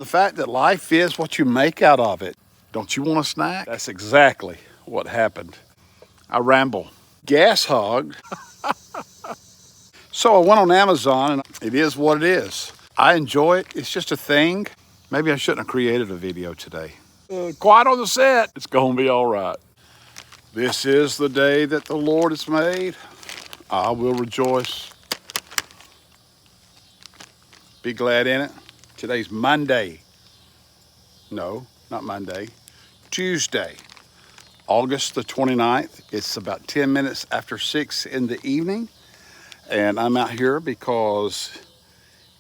The fact that life is what you make out of it. Don't you want a snack? That's exactly what happened. I ramble. Gas hog. So I went on Amazon and it is what it is. I enjoy it. It's just a thing. Maybe I shouldn't have created a video today. Quiet on the set. It's gonna be all right. This is the day that the Lord has made. I will rejoice. Be glad in it. Today's Monday. No, not Monday. Tuesday, August the 29th. It's about 10 minutes after 6 in the evening. And I'm out here because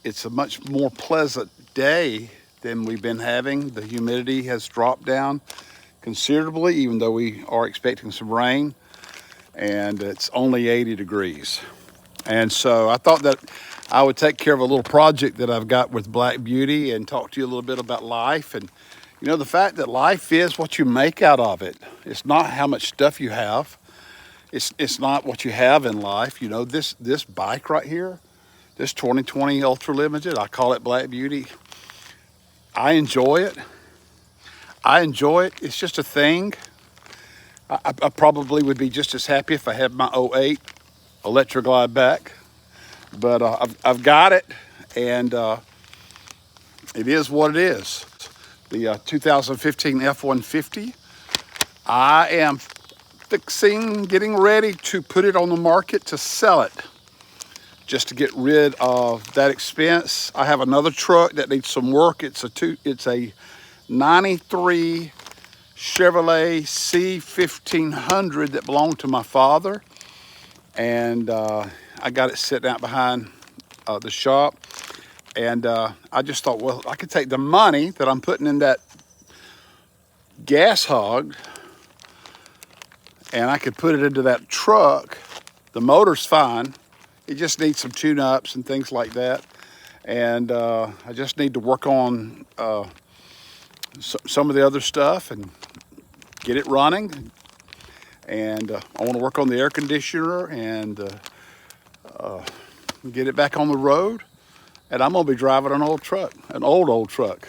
it's a much more pleasant day than we've been having. The humidity has dropped down considerably, even though we are expecting some rain. And it's only 80 degrees. And so I thought that I would take care of a little project that I've got with Black Beauty and talk to you a little bit about life. And you know, the fact that life is what you make out of it. It's not how much stuff you have. It's not what you have in life. You know, this bike right here, this 2020 Ultra Limited, I call it Black Beauty. I enjoy it. It's just a thing. I probably would be just as happy if I had my '08 Electra Glide back. But I've got it, and it is what it is. The 2015 F-150. I am getting ready to put it on the market to sell it, just to get rid of that expense. I have another truck that needs some work. It's a 93 Chevrolet C1500 that belonged to my father, and I got it sitting out behind the shop. And I just thought, well, I could take the money that I'm putting in that gas hog and I could put it into that truck. The motor's fine. It just needs some tune-ups and things like that. And I just need to work on some of the other stuff and get it running. And I want to work on the air conditioner and get it back on the road. And I'm gonna be driving an old truck, an old truck.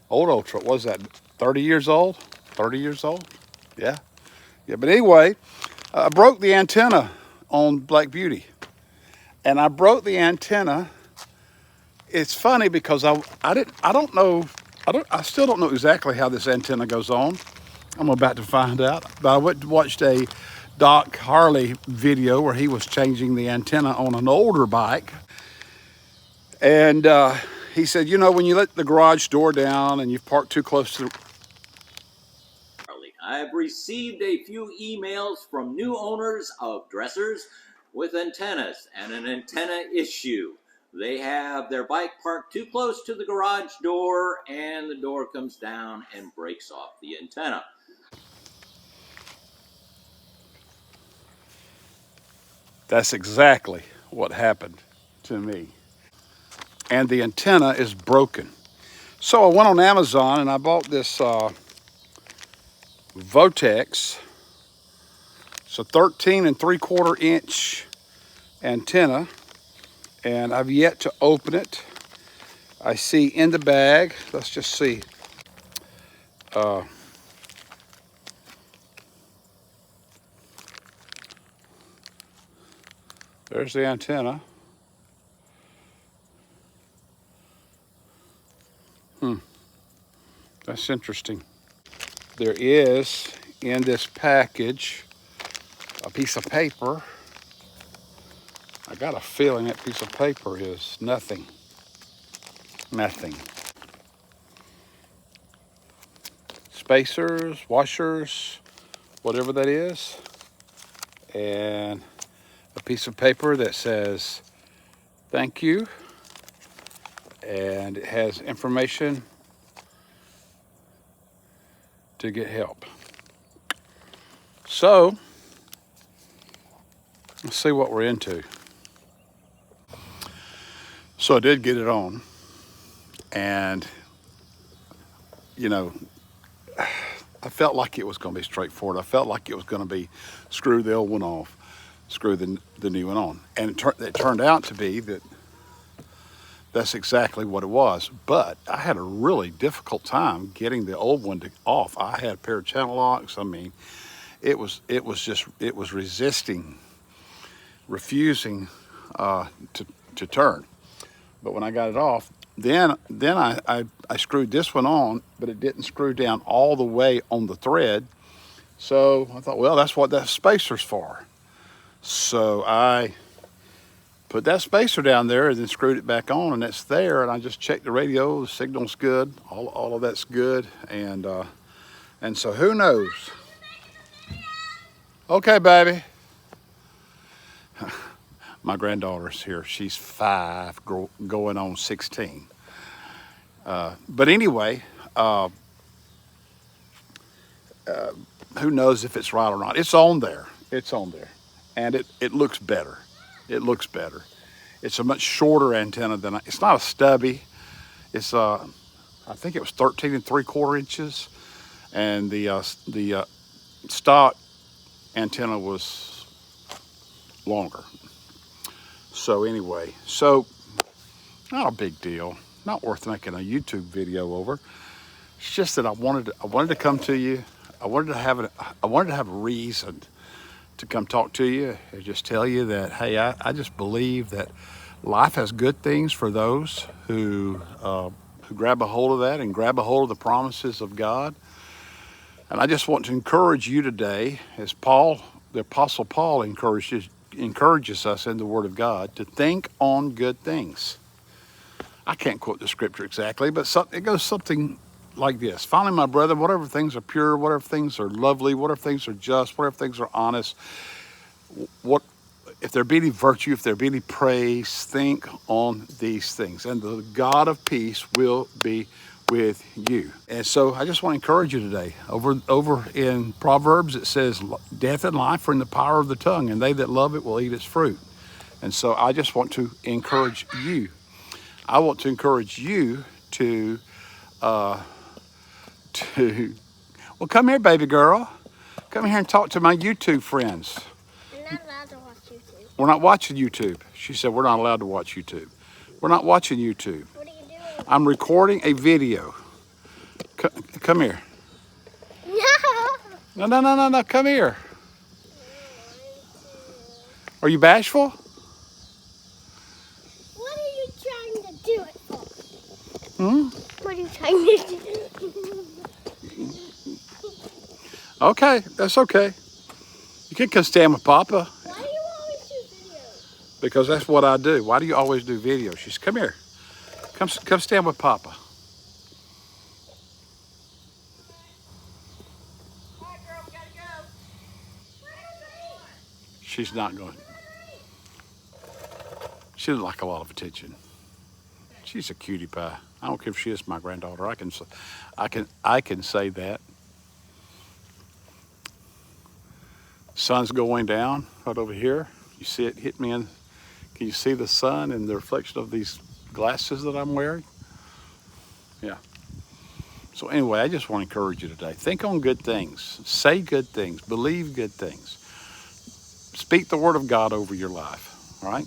Old truck, what was that, 30 years old? 30 years old? Yeah. But anyway, I broke the antenna on Black Beauty. And I broke the antenna. It's funny because I still don't know exactly how this antenna goes on. I'm about to find out. But I went and watched a Doc Harley video where he was changing the antenna on an older bike. And he said, you know, when you let the garage door down and you've parked too close to... I've received a few emails from new owners of dressers with antennas and an antenna issue. They have their bike parked too close to the garage door and the door comes down and breaks off the antenna. That's exactly what happened to me. And the antenna is broken. So I went on Amazon and I bought this Votex. It's a 13 3/4 inch antenna, and I've yet to open it. I see in the bag, let's just see. There's the antenna. That's interesting. There is in this package a piece of paper. I got a feeling that piece of paper is nothing. Nothing. Spacers, washers, whatever that is. And a piece of paper that says thank you. And it has information to get help. So, let's see what we're into. So I did get it on, and you know, I felt like it was going to be straightforward. I felt like it was going to be screw the old one off, screw the new one on. And it turned out to be that That's exactly what it was. But I had a really difficult time getting the old one off. I had a pair of channel locks. I mean, it was resisting, refusing to turn. But when I got it off, then I screwed this one on, but it didn't screw down all the way on the thread. So I thought, well, that's what that spacer's for. So I put that spacer down there and then screwed it back on, and it's there. And I just checked the radio, the signal's good, all of that's good. And so who knows? Okay, baby. My granddaughter's here. She's 5, going on 16. But anyway, who knows if it's right or not? It's on there. It's on there. And it looks better. It looks better. It's a much shorter antenna than it's not a stubby. It's I think it was 13 3/4 inches, and the stock antenna was longer. So anyway, not a big deal. Not worth making a YouTube video over. It's just that I wanted to come to you. I wanted to have a reason to come talk to you and just tell you that, hey, I just believe that life has good things for those who grab a hold of that and grab a hold of the promises of God. And I just want to encourage you today, as Paul, the Apostle Paul, encourages us in the Word of God, to think on good things. I can't quote the scripture exactly, but it goes something like this. Finally, my brethren, whatever things are pure, whatever things are lovely, whatever things are just, whatever things are honest, if there be any virtue, if there be any praise, think on these things, and the God of peace will be with you. And so I just want to encourage you today. Over in Proverbs, it says, death and life are in the power of the tongue, and they that love it will eat its fruit. And so I just want to encourage you. I want to encourage you to well, come here, baby girl. Come here and talk to my YouTube friends. I'm not allowed to watch YouTube. We're not watching YouTube. She said we're not allowed to watch YouTube. We're not watching YouTube. What are you doing? I'm recording a video. Come here. No. No. Come here. Are you bashful? What are you trying to do it for? Hmm? What are you trying to do? Okay, that's okay. You can come stand with Papa. Why do you always do videos? Because that's what I do. Why do you always do videos? She said, come here. Come stand with Papa. All right, girl, we gotta go. She's not going. She doesn't like a lot of attention. She's a cutie pie. I don't care if she is my granddaughter. I can say that. Sun's going down right over here. You see it hit me in. Can you see the sun and the reflection of these glasses that I'm wearing? Yeah. So anyway, I just want to encourage you today. Think on good things. Say good things. Believe good things. Speak the word of God over your life. All right?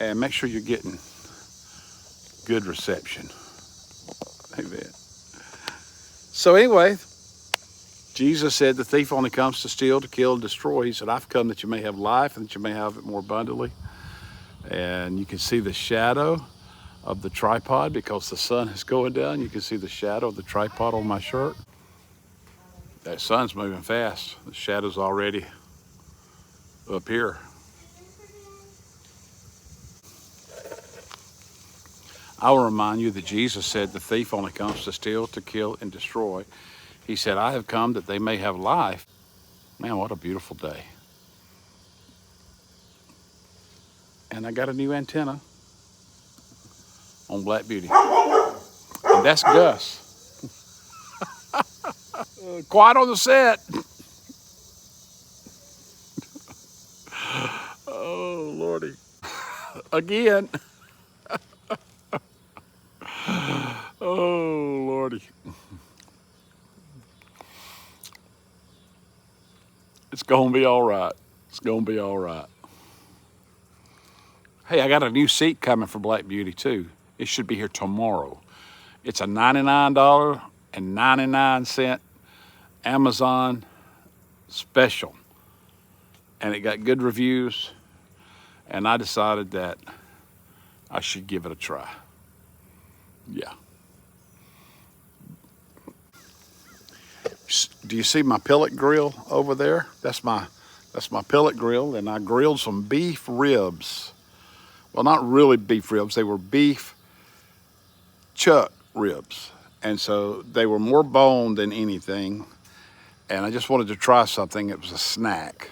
And make sure you're getting good reception. Amen. So anyway, Jesus said the thief only comes to steal, to kill, and destroy. He said, I've come that you may have life and that you may have it more abundantly. And you can see the shadow of the tripod because the sun is going down. You can see the shadow of the tripod on my shirt. That sun's moving fast. The shadow's already up here. I will remind you that Jesus said the thief only comes to steal, to kill, and destroy. He said, I have come that they may have life. Man, what a beautiful day. And I got a new antenna on Black Beauty. And that's Gus. Quiet on the set. Oh, Lordy. Again. Oh, Lordy. It's going to be all right. It's going to be all right. Hey, I got a new seat coming for Black Beauty, too. It should be here tomorrow. It's a $99.99 Amazon special. And it got good reviews. And I decided that I should give it a try. Yeah. Do you see my pellet grill over there? That's my pellet grill, and I grilled some beef ribs. Well, not really beef ribs. They were beef chuck ribs. And so they were more bone than anything. And I just wanted to try something. It was a snack.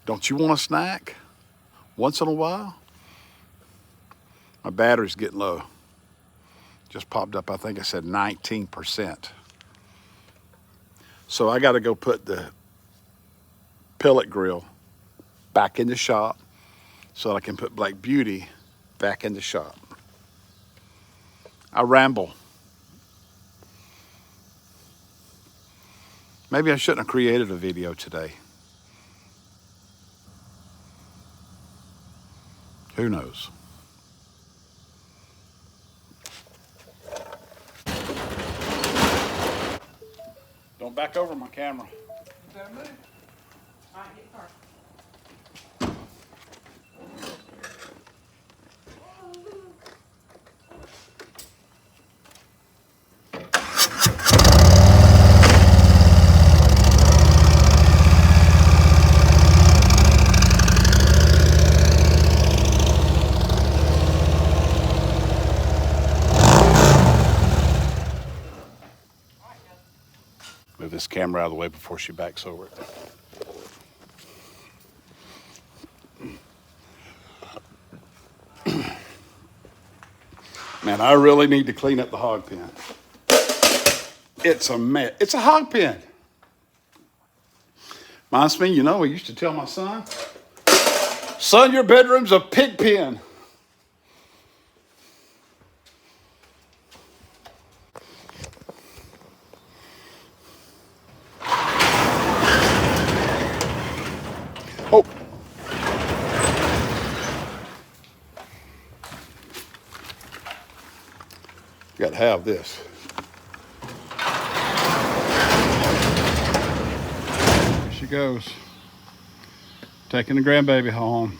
Don't you want a snack once in a while? My battery's getting low. Just popped up, I think it said 19%. So I got to go put the pellet grill back in the shop so that I can put Black Beauty back in the shop. I ramble. Maybe I shouldn't have created a video today. Who knows? Don't back over my camera. You better move. All right, get parked. Move this camera out of the way before she backs over it. Man, I really need to clean up the hog pen. It's a mess. It's a hog pen. Reminds me, you know, I used to tell my son, son, your bedroom's a pig pen. Oh. Got to have this. There she goes. Taking the grandbaby home.